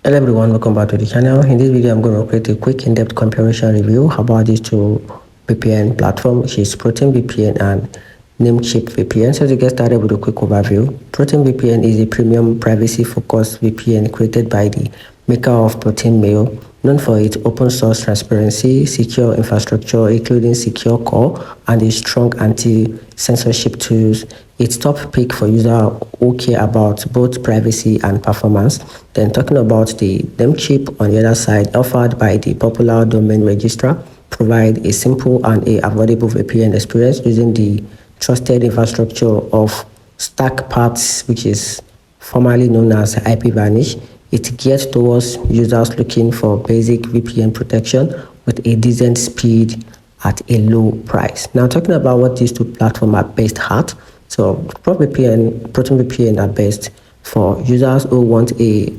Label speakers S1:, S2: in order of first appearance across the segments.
S1: Hello everyone, welcome back to the channel. In this video, I'm going to create a quick in-depth comparison review about these two VPN platforms, which is ProtonVPN and Namecheap VPN. So to get started with a quick overview, ProtonVPN is a premium privacy-focused VPN created by the maker of ProtonMail, known for its open source transparency, secure infrastructure, including secure core, and a strong anti-censorship tools. Its top pick for users who care about both privacy and performance. Then talking about the Namecheap on the other side, offered by the popular domain registrar, provide a simple and a affordable VPN experience using the trusted infrastructure of Stack Paths, which is formerly known as IPVanish. It's geared towards users looking for basic VPN protection with a decent speed at a low price. Now, talking about what these two platforms are based at. So, ProtonVPN are best for users who want a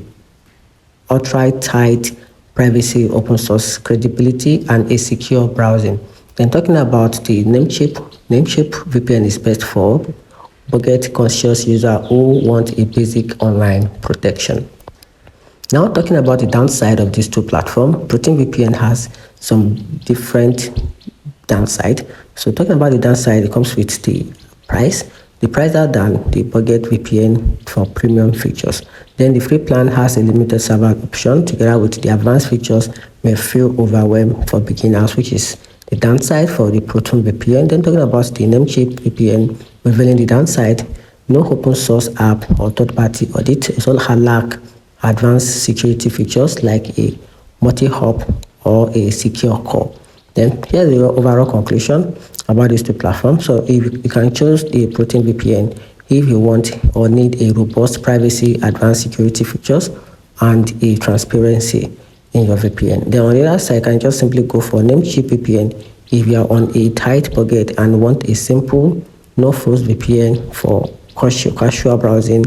S1: outright tight privacy, open source credibility, and a secure browsing. Then talking about the Namecheap VPN is best for budget-conscious users who want a basic online protection. Now talking about the downside of these two platforms, ProtonVPN has some different downside. So talking about the downside, it comes with the price. The price are than the budget VPN for premium features. Then the free plan has a limited server option together with the advanced features may feel overwhelmed for beginners, which is the downside for the ProtonVPN. Then talking about the Namecheap VPN, revealing the downside, no open source app or third-party audit. It's all lack advanced security features like a multi-hop or a secure core. Then here's the overall conclusion about these two platforms. So if you can choose the ProtonVPN if you want or need a robust privacy, advanced security features, and a transparency in your VPN. Then on the other side, you can just simply go for Namecheap VPN if you are on a tight budget and want a simple, no-frills VPN for casual browsing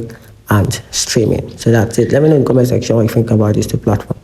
S1: and streaming. So that's it. Let me know in the comment section what you think about these two platforms.